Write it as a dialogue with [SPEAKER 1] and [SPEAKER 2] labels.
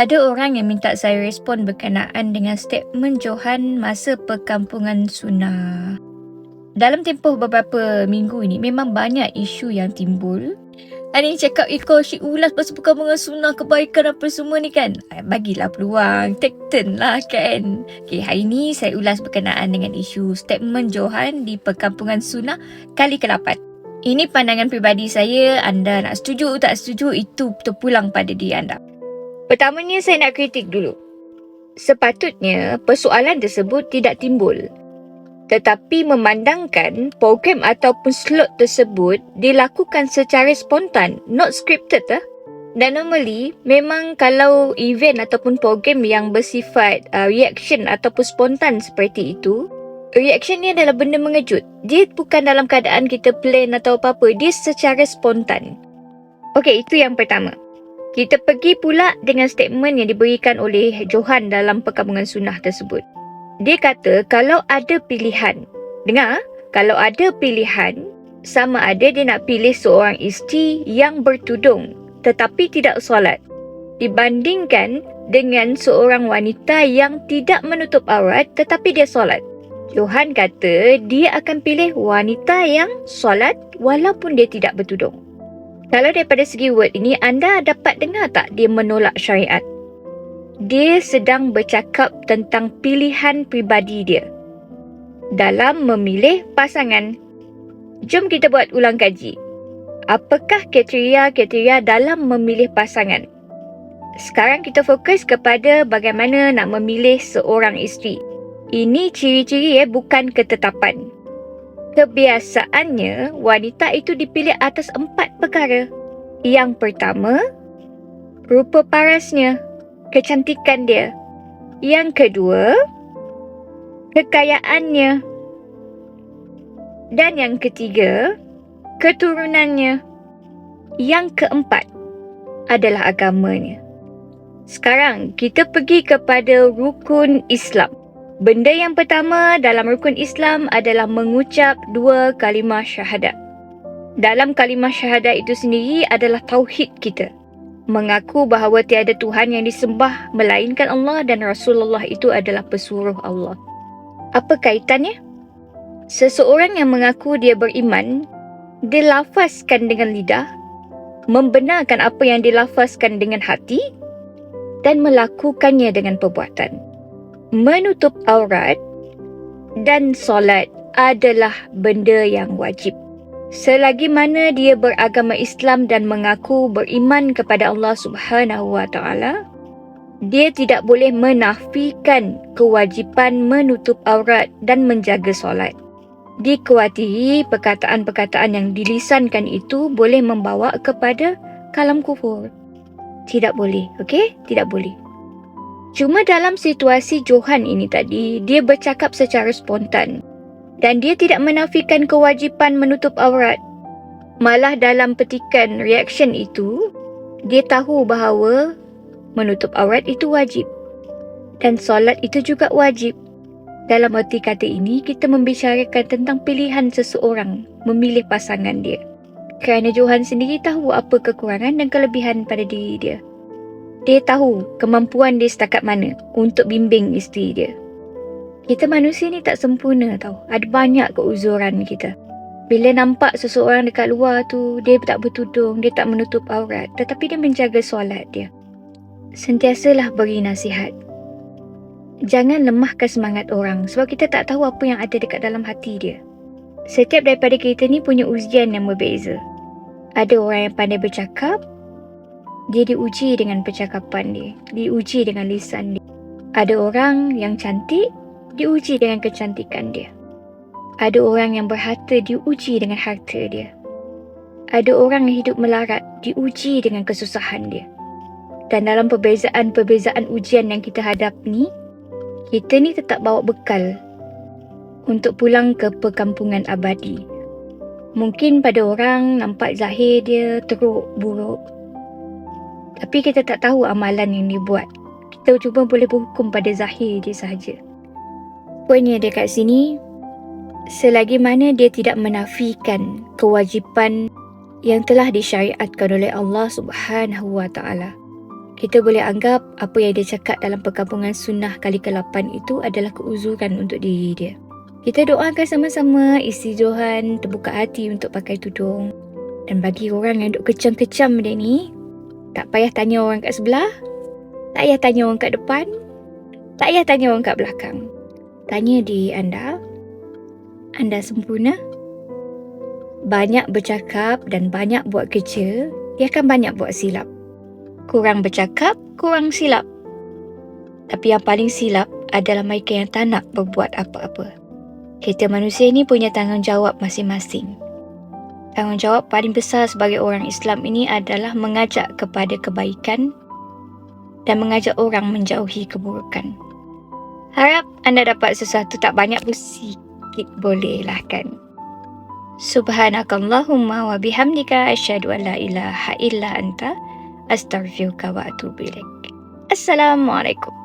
[SPEAKER 1] Ada orang yang minta saya respon berkenaan dengan statement Johan masa perkampungan sunnah. Dalam tempoh beberapa minggu ini memang banyak isu yang timbul. Ada yang cakap, kau asyik ulas pasal perkampungan sunnah, kebaikan apa semua ni kan. Bagilah peluang, take turn lah kan. Okay, hari ni saya ulas berkenaan dengan isu statement Johan di perkampungan sunnah kali ke-8. Ini pandangan peribadi saya, anda nak setuju tak setuju itu terpulang pada diri anda. Pertamanya saya nak kritik dulu. Sepatutnya persoalan tersebut tidak timbul. Tetapi memandangkan program ataupun slot tersebut dilakukan secara spontan, not scripted Dan normally memang kalau event ataupun program yang bersifat reaction ataupun spontan seperti itu, reaction ni adalah benda mengejut. Dia bukan dalam keadaan kita plan atau apa-apa, dia secara spontan. Okey, itu yang pertama. Kita pergi pula dengan statement yang diberikan oleh Johan dalam perkampungan sunnah tersebut. Dia kata kalau ada pilihan, dengar, kalau ada pilihan, sama ada dia nak pilih seorang isteri yang bertudung tetapi tidak solat, dibandingkan dengan seorang wanita yang tidak menutup aurat tetapi dia solat. Johan kata dia akan pilih wanita yang solat walaupun dia tidak bertudung. Kalau daripada segi word ini, anda dapat dengar tak dia menolak syariat? Dia sedang bercakap tentang pilihan pribadi dia dalam memilih pasangan. Jom kita buat ulang kaji. Apakah kriteria-kriteria dalam memilih pasangan? Sekarang kita fokus kepada bagaimana nak memilih seorang isteri. Ini ciri-ciri bukan ketetapan. Kebiasaannya, wanita itu dipilih atas 4 perkara. Yang pertama, rupa parasnya, kecantikan dia. Yang kedua, kekayaannya. Dan yang ketiga, keturunannya. Yang keempat adalah agamanya. Sekarang, kita pergi kepada rukun Islam. Benda yang pertama dalam rukun Islam adalah mengucap 2 kalimah syahadat. Dalam kalimah syahadat itu sendiri adalah tauhid kita. Mengaku bahawa tiada Tuhan yang disembah melainkan Allah dan Rasulullah itu adalah pesuruh Allah. Apa kaitannya? Seseorang yang mengaku dia beriman, dia lafazkan dengan lidah, membenarkan apa yang dilafazkan dengan hati dan melakukannya dengan perbuatan. Menutup aurat dan solat adalah benda yang wajib. Selagi mana dia beragama Islam dan mengaku beriman kepada Allah Subhanahu Wa Taala, dia tidak boleh menafikan kewajipan menutup aurat dan menjaga solat. Dikhawatiri perkataan-perkataan yang dilisankan itu boleh membawa kepada kalam kufur. Tidak boleh, okey? Tidak boleh. Cuma dalam situasi Johan ini tadi, dia bercakap secara spontan dan dia tidak menafikan kewajipan menutup aurat. Malah dalam petikan reaction itu, dia tahu bahawa menutup aurat itu wajib dan solat itu juga wajib. Dalam erti kata ini, kita membicarakan tentang pilihan seseorang memilih pasangan dia. Kerana Johan sendiri tahu apa kekurangan dan kelebihan pada diri dia. Dia tahu kemampuan dia setakat mana untuk bimbing isteri dia. Kita manusia ni tak sempurna tau. Ada banyak keuzuran kita. Bila nampak seseorang dekat luar tu, dia tak bertudung, dia tak menutup aurat, tetapi dia menjaga solat dia. Sentiasalah beri nasihat. Jangan lemahkan semangat orang sebab kita tak tahu apa yang ada dekat dalam hati dia. Setiap daripada kita ni punya ujian yang berbeza. Ada orang yang pandai bercakap, dia diuji dengan percakapan dia, diuji dengan lisan dia. Ada orang yang cantik, diuji dengan kecantikan dia. Ada orang yang berharta, diuji dengan harta dia. Ada orang yang hidup melarat, diuji dengan kesusahan dia. Dan dalam perbezaan-perbezaan ujian yang kita hadap ni, kita ni tetap bawa bekal untuk pulang ke perkampungan abadi. Mungkin pada orang nampak zahir dia teruk, buruk. Tapi kita tak tahu amalan yang dia buat. Kita cuma boleh berhukum pada zahir dia sahaja. Poinnya dia kat sini, selagi mana dia tidak menafikan kewajipan yang telah disyariatkan oleh Allah Subhanahu Wa Taala. Kita boleh anggap apa yang dia cakap dalam perkampungan sunnah kali ke-8 itu adalah keuzuran untuk diri dia. Kita doakan sama-sama isteri Johan terbuka hati untuk pakai tudung. Dan bagi orang yang duk kecam-kecam dia ni, tak payah tanya orang kat sebelah, tak payah tanya orang kat depan, tak payah tanya orang kat belakang. Tanya diri anda, anda sempurna? Banyak bercakap dan banyak buat kerja, dia akan banyak buat silap. Kurang bercakap, kurang silap. Tapi yang paling silap adalah mereka yang tak nak berbuat apa-apa. Kita manusia ni punya tanggungjawab masing-masing. Tanggungjawab paling besar sebagai orang Islam ini adalah mengajak kepada kebaikan dan mengajak orang menjauhi keburukan. Harap anda dapat sesuatu, tak banyak pun sikit boleh lah kan. Subhanakallahumma wa bihamdika asyhadu an la ilaha illa anta astaghfiruka wa atubu ilaik. Assalamualaikum.